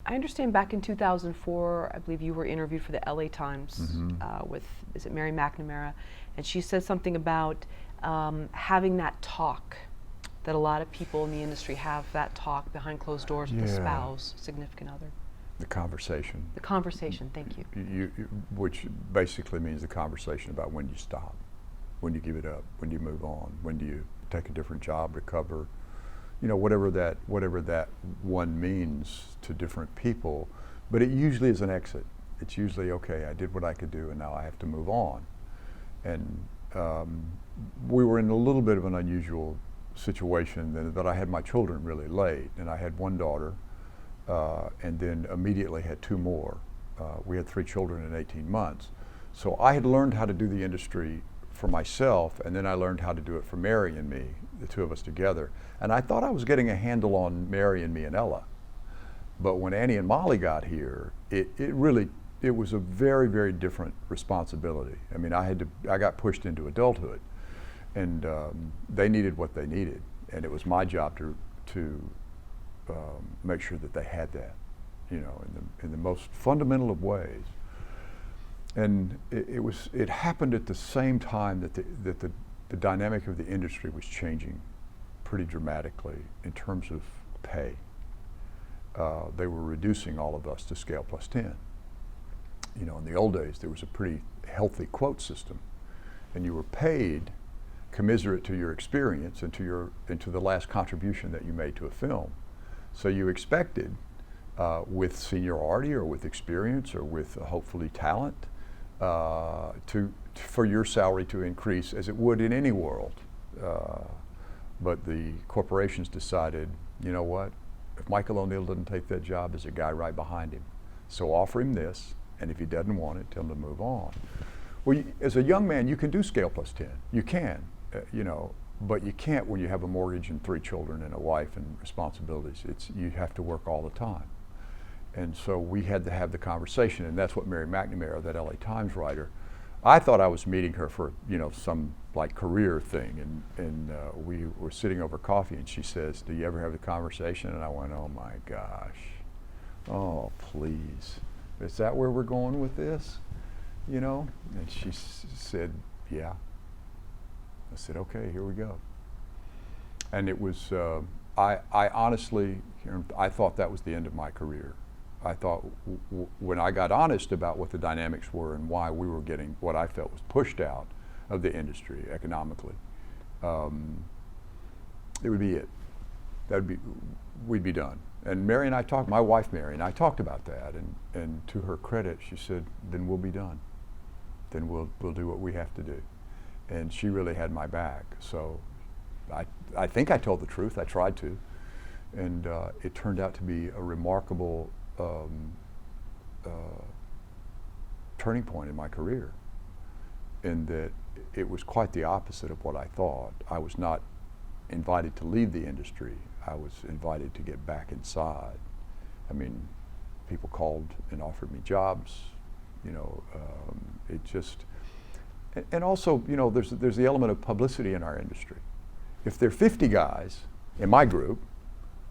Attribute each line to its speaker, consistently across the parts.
Speaker 1: I understand back in 2004, I believe you were interviewed for the LA Times with, is it Mary McNamara? And she said something about having that talk, that a lot of people in the industry have that talk behind closed doors with a spouse, significant other.
Speaker 2: The conversation.
Speaker 1: The conversation, thank you.
Speaker 2: Which basically means the conversation about when you stop, when you give it up, when you move on, when do you take a different job, recover, whatever that one means to different people. But it usually is an exit. It's usually, okay, I did what I could do and now I have to move on. And we were in a little bit of an unusual situation that I had my children really late, and I had one daughter and then immediately had two more. We had 3 children in 18 months. So I had learned how to do the industry for myself, and then I learned how to do it for Mary and me, the two of us together. And I thought I was getting a handle on Mary and me and Ella. But when Annie and Molly got here, it was a very, very different responsibility. I mean, I got pushed into adulthood, and they needed what they needed, and it was my job to make sure that they had that, in the most fundamental of ways. And it happened at the same time that the dynamic of the industry was changing pretty dramatically in terms of pay. They were reducing all of us to scale plus 10. In the old days, there was a pretty healthy quote system, and you were paid commiserate to your experience and to the last contribution that you made to a film. So you expected, with seniority or with experience or with hopefully talent, for your salary to increase as it would in any world. But the corporations decided, you know what, if Michael O'Neill doesn't take that job, there's a guy right behind him. So offer him this, and if he doesn't want it, tell him to move on. Well, as a young man, you can do scale plus 10. You can, but you can't when you have a mortgage and 3 children and a wife and responsibilities. You have to work all the time. And so we had to have the conversation, and that's what Mary McNamara, that LA Times writer, I thought I was meeting her for some like career thing, and we were sitting over coffee, and she says, "Do you ever have the conversation?" And I went, "Oh my gosh, oh please, is that where we're going with this?" And she said, "Yeah." I said, "Okay, here we go." And it was, I honestly, I thought that was the end of my career. I thought when I got honest about what the dynamics were and why we were getting what I felt was pushed out of the industry economically, it would be it. We'd be done. And Mary and I talked, my wife Mary and I talked about that, and to her credit, she said, "Then we'll be done. Then we'll do what we have to do." And she really had my back. So I think I told the truth. I tried to. And it turned out to be a remarkable turning point in my career, in that it was quite the opposite of what I thought. I was not invited to leave the industry. I was invited to get back inside. I mean, people called and offered me jobs. It just, and also, there's the element of publicity in our industry. If there are 50 guys in my group,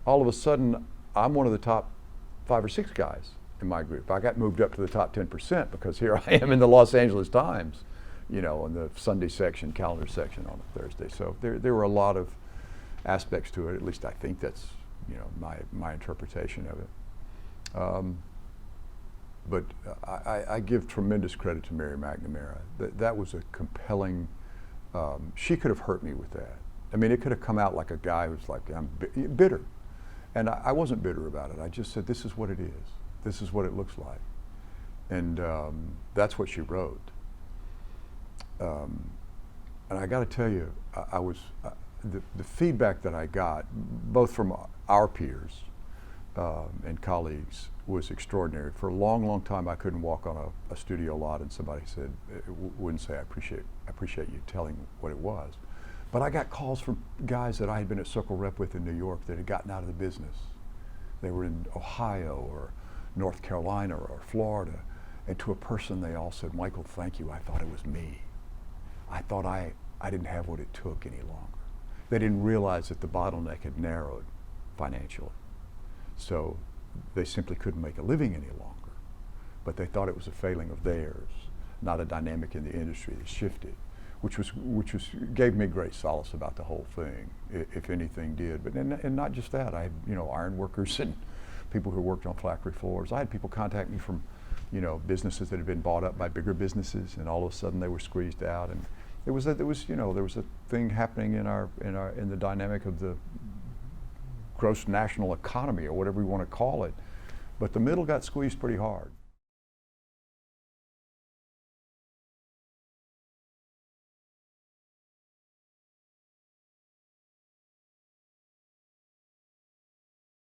Speaker 2: all of a sudden I'm one of the top 5 or 6 guys in my group. I got moved up to the top 10% because here I am in the Los Angeles Times, in the Sunday section, calendar section on a Thursday. So there were a lot of aspects to it. At least I think that's my interpretation of it. But I give tremendous credit to Mary McNamara. That was a compelling. She could have hurt me with that. I mean, it could have come out like a guy who's like, I'm bitter. And I wasn't bitter about it. I just said, this is what it is. This is what it looks like. And that's what she wrote. And I got to tell you, I was the feedback that I got, both from our peers and colleagues, was extraordinary. For a long, long time, I couldn't walk on a studio lot and somebody wouldn't say, I appreciate you telling what it was. But I got calls from guys that I had been at Circle Rep with in New York that had gotten out of the business. They were in Ohio or North Carolina or Florida. And to a person, they all said, "Michael, thank you. I thought it was me. I thought I didn't have what it took any longer." They didn't realize that the bottleneck had narrowed financially. So they simply couldn't make a living any longer. But they thought it was a failing of theirs, not a dynamic in the industry that shifted, which gave me great solace about the whole thing, if anything did. But and not just that, I had iron workers and people who worked on factory floors. I had people contact me from businesses that had been bought up by bigger businesses, and all of a sudden they were squeezed out. And there was a thing happening in the dynamic of the gross national economy, or whatever you want to call it. But the middle got squeezed pretty hard.